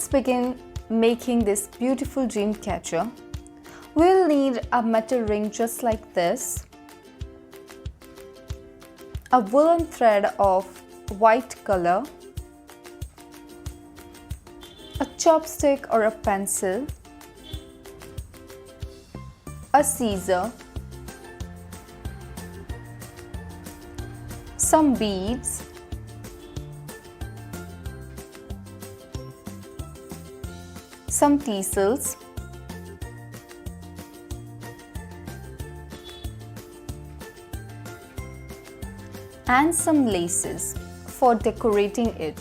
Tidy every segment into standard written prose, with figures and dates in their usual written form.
let's begin making this beautiful dream catcher. We'll need a metal ring just like this, a woolen thread of white color, a chopstick or a pencil, a scissor, some beads, some tassels, and some laces for decorating it.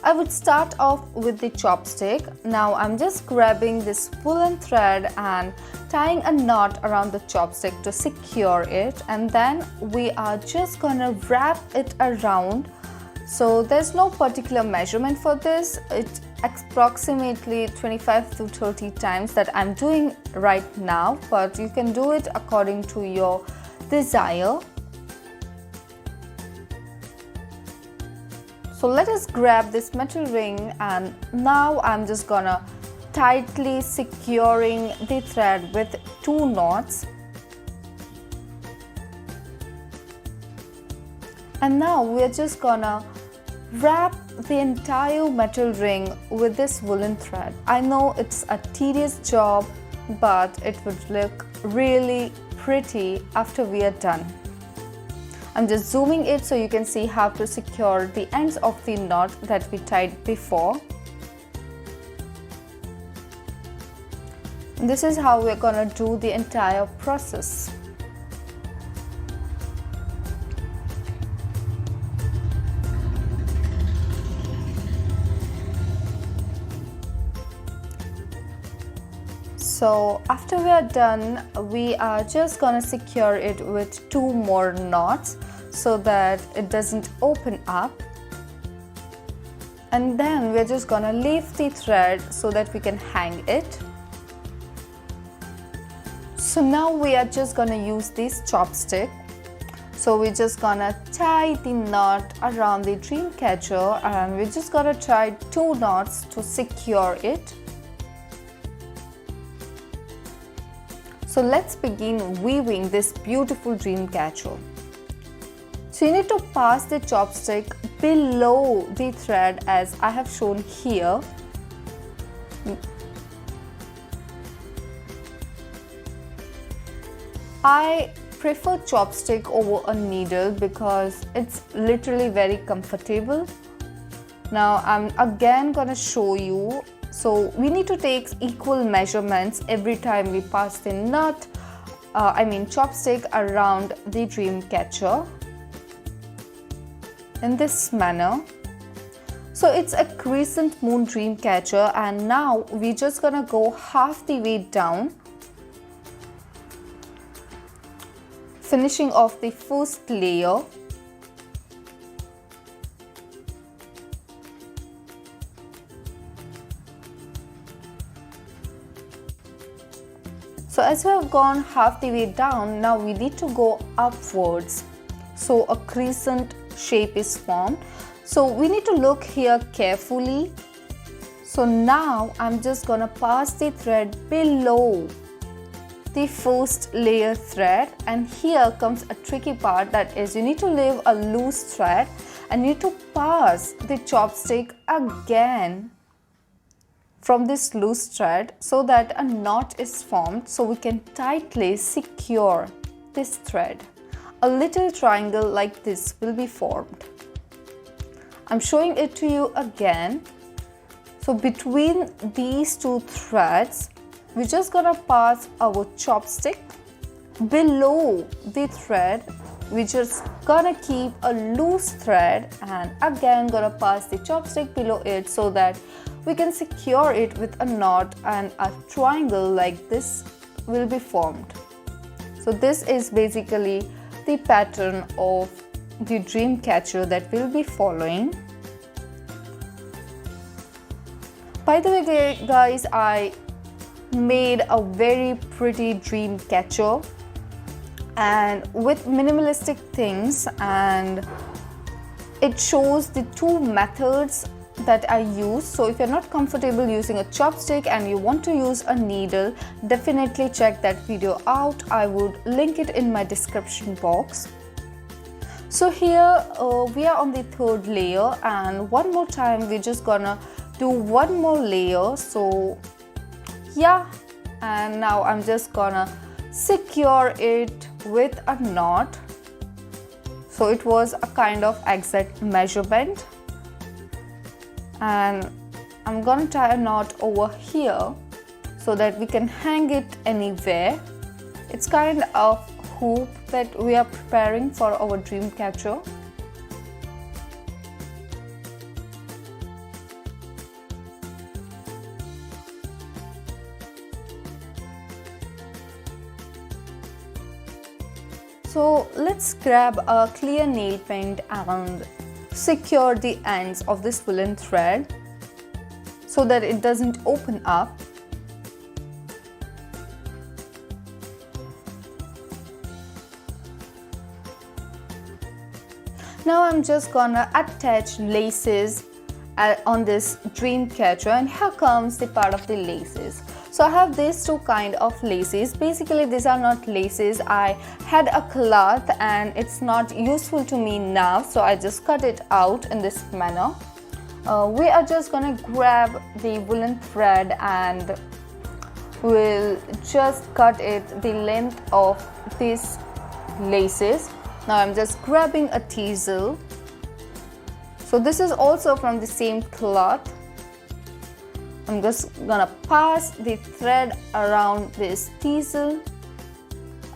I would start off with the chopstick. Now I'm just grabbing this woolen thread and tying a knot around the chopstick to secure it, and then we are just gonna wrap it around. So there's no particular measurement for this. It's approximately 25 to 30 times that I'm doing right now, but you can do it according to your desire. So let us grab this metal ring, and now I'm just gonna tightly securing the thread with 2 knots. And now we're just gonna wrap the entire metal ring with this woolen thread. I know it's a tedious job, but it would look really pretty after we are done. I'm just zooming it so you can see how to secure the ends of the knot that we tied before. And this is how we're gonna do the entire process. So after we are done, we are just gonna secure it with 2 more knots so that it doesn't open up. And then we're just gonna leave the thread so that we can hang it. So now we are just gonna use this chopstick. So we're just gonna tie the knot around the dream catcher, and we're just gonna tie 2 knots to secure it. So let's begin weaving this beautiful dream catcher. So you need to pass the chopstick below the thread as I have shown here. I prefer chopstick over a needle because it's literally very comfortable. Now I'm again gonna show you. So we need to take equal measurements every time we pass the chopstick around the dream catcher in this manner. So it's a crescent moon dream catcher, and now we're just gonna go half the way down, finishing off the first layer. So as we have gone half the way down, now we need to go upwards. So a crescent shape is formed. So we need to look here carefully. So now I'm just gonna pass the thread below the first layer thread, and here comes a tricky part, that is you need to leave a loose thread and you need to pass the chopstick again from this loose thread so that a knot is formed, so we can tightly secure this thread. A little triangle like this will be formed. I'm showing it to you again. So between these 2 threads, we're just gonna pass our chopstick below the thread. We're just gonna keep a loose thread and again gonna pass the chopstick below it so that we can secure it with a knot, and a triangle like this will be formed. So this is basically the pattern of the dream catcher that we'll be following. By the way guys, I made a very pretty dream catcher and with minimalistic things, and it shows the two methods that I use. So if you're not comfortable using a chopstick and you want to use a needle, definitely check that video out. I would link it in my description box. So here we are on the third layer, and one more time we're just gonna do one more layer. So yeah, and now I'm just gonna secure it with a knot. So it was a kind of exact measurement, and I'm gonna tie a knot over here so that we can hang it anywhere. It's kind of hoop that we are preparing for our dream catcher. So let's grab a clear nail paint and secure the ends of this woolen thread so that it doesn't open up. Now I'm just gonna attach laces on this dream catcher, and here comes the part of the laces. So I have these two kind of laces. Basically these are not laces. I had a cloth and it's not useful to me now, so I just cut it out in this manner. We are just gonna grab the woolen thread and we'll just cut it the length of these laces. Now I'm just grabbing a teasel. So this is also from the same cloth. I'm just gonna pass the thread around this teasel,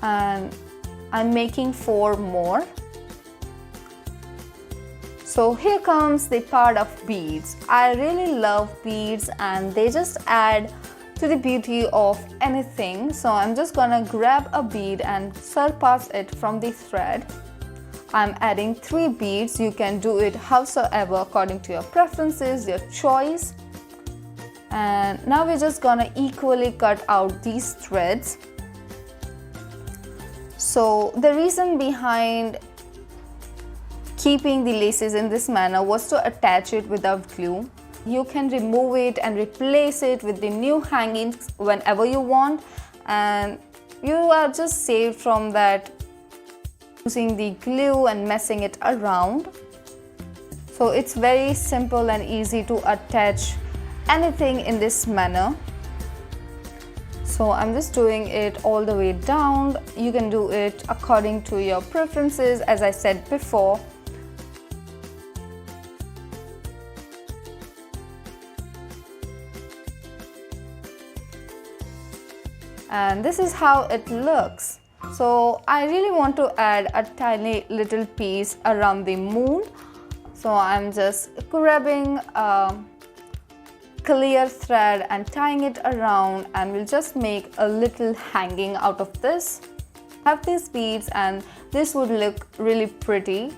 and I'm making 4 more. So here comes the part of beads. I really love beads and they just add to the beauty of anything. So I'm just gonna grab a bead and surpass it from the thread. I'm adding 3 beads. You can do it howsoever according to your preferences, your choice. And now we're just gonna equally cut out these threads. So the reason behind keeping the laces in this manner was to attach it without glue. You can remove it and replace it with the new hangings whenever you want, and you are just saved from that using the glue and messing it around. So it's very simple and easy to attach anything in this manner. So I'm just doing it all the way down. You can do it according to your preferences, as I said before. And this is how it looks. So I really want to add a tiny little piece around the moon. So I'm just grabbing clear thread and tying it around, and we'll just make a little hanging out of this. Have these beads and this would look really pretty.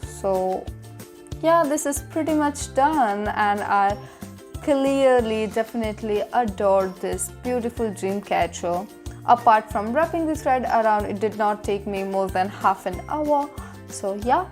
So yeah, this is pretty much done, and I clearly definitely adored this beautiful dream catcher. Apart from wrapping the thread around, it did not take me more than half an hour. So yeah.